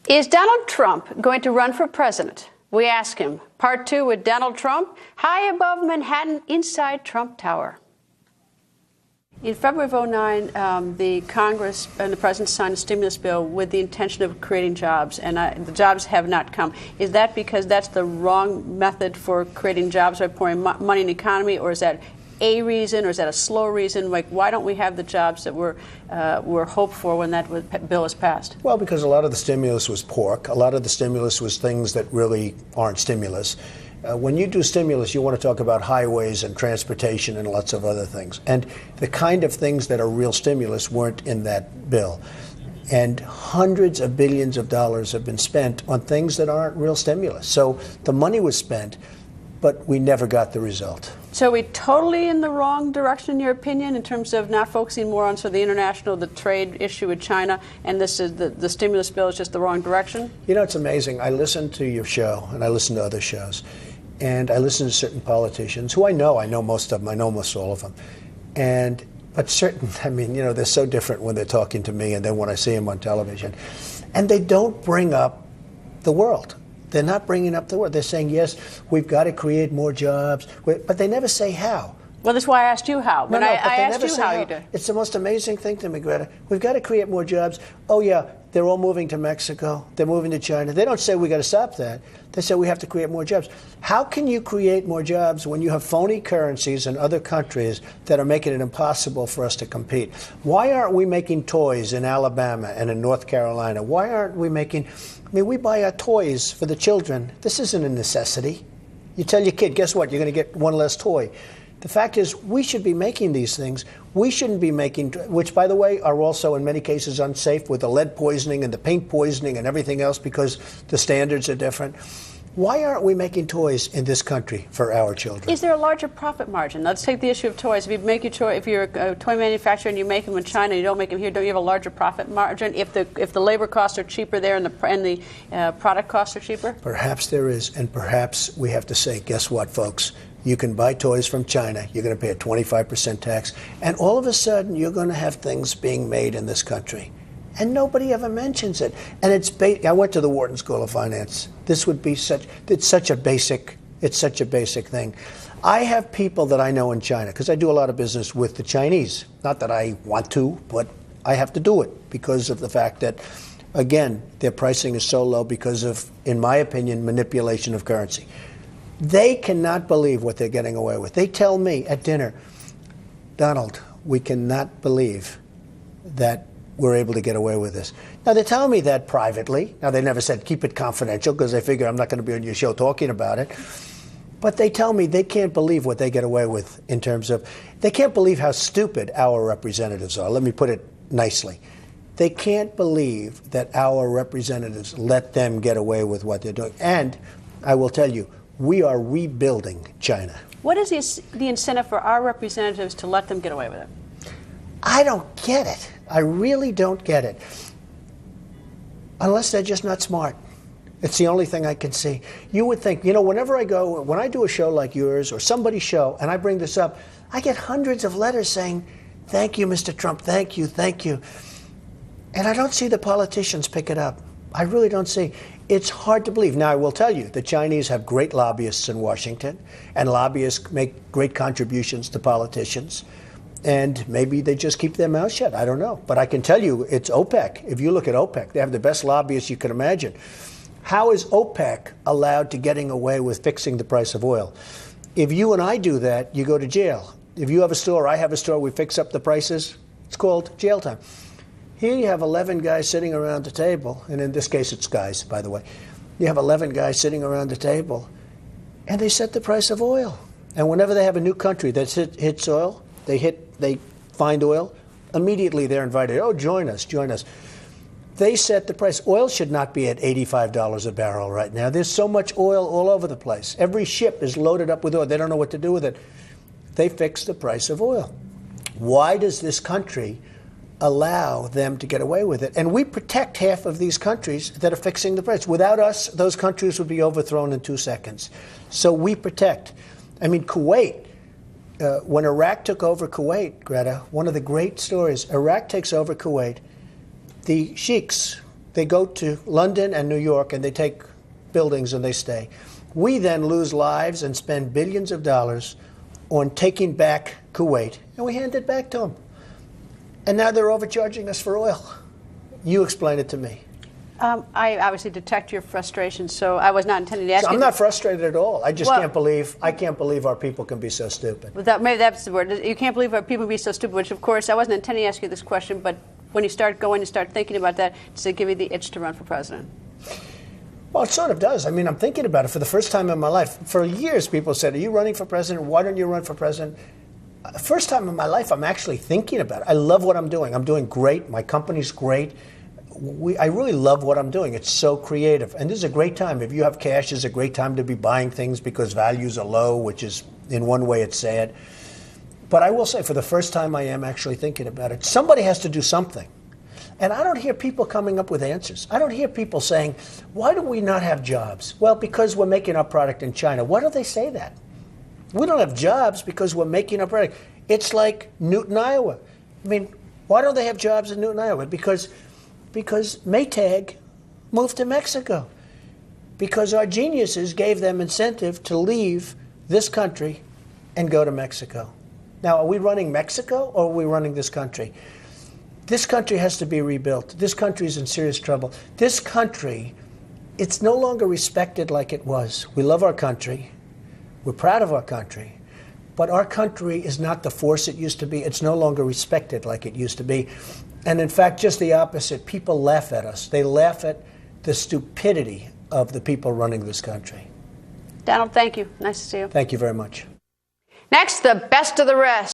Is Donald Trump going to run for president? We ask him. Part 2 with Donald Trump, high above Manhattan, inside Trump Tower. In February of 2009, the Congress and the President signed a stimulus bill with the intention of creating jobs, and the jobs have not come. Is that because that's the wrong method for creating jobs by pouring money in the economy, or is that a reason, or is that a slow reason? Like, why don't we have the jobs that were hoped for when that bill was passed? Well, because a lot of the stimulus was pork. A lot of the stimulus was things that really aren't stimulus. When you do stimulus, you want to talk about highways and transportation and lots of other things. And the kind of things that are real stimulus weren't in that bill. And hundreds of billions of dollars have been spent on things that aren't real stimulus. So the money was spent, but we never got the result. So are we totally in the wrong direction, in your opinion, in terms of not focusing more on sort of the international, the trade issue with China, and this is the stimulus bill is just the wrong direction? You know, it's amazing. I listen to your show, and I listen to other shows, and I listen to certain politicians who I know most of them, I know almost all of them. But certain, I mean, you know, they're so different when they're talking to me and then when I see them on television. And they don't bring up the world. They're not bringing up the world. They're saying, yes, we've got to create more jobs, but they never say how. Well, that's why I asked you how. No, I asked you how you do. It's the most amazing thing to me, Greta. We've got to create more jobs. Oh, yeah, they're all moving to Mexico. They're moving to China. They don't say we got to stop that. They say we have to create more jobs. How can you create more jobs when you have phony currencies in other countries that are making it impossible for us to compete? Why aren't we making toys in Alabama and in North Carolina? Why aren't we making... I mean, we buy our toys for the children. This isn't a necessity. You tell your kid, guess what? You're going to get one less toy. The fact is, we should be making these things. We shouldn't be making, which, by the way, are also in many cases unsafe with the lead poisoning and the paint poisoning and everything else because the standards are different. Why aren't we making toys in this country for our children? Is there a larger profit margin? Let's take the issue of toys. If you're a toy manufacturer and you make them in China and you don't make them here, don't you have a larger profit margin if the labor costs are cheaper there and the product costs are cheaper? Perhaps there is, and perhaps we have to say, guess what, folks? You can buy toys from China. You're going to pay a 25% tax, and all of a sudden you're going to have things being made in this country. And nobody ever mentions it. And I went to the Wharton School of Finance. This would be it's such a basic thing. I have people that I know in China, because I do a lot of business with the Chinese. Not that I want to, but I have to do it because of the fact that, again, their pricing is so low because of, in my opinion, manipulation of currency. They cannot believe what they're getting away with. They tell me at dinner, Donald, we cannot believe that we're able to get away with this. Now, they're telling me that privately. Now, they never said keep it confidential because they figure I'm not going to be on your show talking about it. But they tell me they can't believe what they get away with in terms of, they can't believe how stupid our representatives are. Let me put it nicely. They can't believe that our representatives let them get away with what they're doing. And I will tell you, we are rebuilding China. What is the incentive for our representatives to let them get away with it? I don't get it. I really don't get it. Unless they're just not smart. It's the only thing I can see. You would think, you know, when I do a show like yours or somebody's show and I bring this up, I get hundreds of letters saying, thank you, Mr. Trump, thank you, thank you. And I don't see the politicians pick it up. I really don't see. It's hard to believe. Now, I will tell you, the Chinese have great lobbyists in Washington, and lobbyists make great contributions to politicians. And maybe they just keep their mouths shut. I don't know. But I can tell you, it's OPEC. If you look at OPEC, they have the best lobbyists you can imagine. How is OPEC allowed to getting away with fixing the price of oil? If you and I do that, you go to jail. If you have a store, I have a store, we fix up the prices, it's called jail time. Here you have 11 guys sitting around the table, and in this case it's guys, by the way. You have 11 guys sitting around the table, and they set the price of oil. And whenever they have a new country that hits oil, they find oil, immediately they're invited. Oh, join us, join us. They set the price. Oil should not be at $85 a barrel right now. There's so much oil all over the place. Every ship is loaded up with oil. They don't know what to do with it. They fix the price of oil. Why does this country allow them to get away with it? And we protect half of these countries that are fixing the price. Without us, those countries would be overthrown in 2 seconds. So we protect. I mean, Kuwait, when Iraq took over Kuwait, Greta, one of the great stories, Iraq takes over Kuwait. The sheiks They go to London and New York and they take buildings and they stay. We then lose lives and spend billions of dollars on taking back Kuwait, and we hand it back to them. And now they're overcharging us for oil. You explain it to me. I obviously detect your frustration, so I was not intending to ask you. I'm not frustrated at all. I just can't believe our people can be so stupid. Maybe that's the word. You can't believe our people can be so stupid, which, of course, I wasn't intending to ask you this question, but when you start thinking about that, does it give you the itch to run for president? Well, it sort of does. I mean, I'm thinking about it for the first time in my life. For years, people said, are you running for president? Why don't you run for president? First time in my life, I'm actually thinking about it. I love what I'm doing. I'm doing great. My company's great. I really love what I'm doing. It's so creative. And this is a great time. If you have cash, it's a great time to be buying things because values are low, which is, in one way, it's sad. But I will say, for the first time, I am actually thinking about it. Somebody has to do something. And I don't hear people coming up with answers. I don't hear people saying, why do we not have jobs? Well, because we're making our product in China. Why don't they say that? We don't have jobs because we're making our product. It's like Newton, Iowa. I mean, why don't they have jobs in Newton, Iowa? Because Maytag moved to Mexico. Because our geniuses gave them incentive to leave this country and go to Mexico. Now, are we running Mexico or are we running this country? This country has to be rebuilt. This country is in serious trouble. This country, it's no longer respected like it was. We love our country. We're proud of our country. But our country is not the force it used to be. It's no longer respected like it used to be. And in fact, just the opposite. People laugh at us. They laugh at the stupidity of the people running this country. Donald, thank you. Nice to see you. Thank you very much. Next, the best of the rest.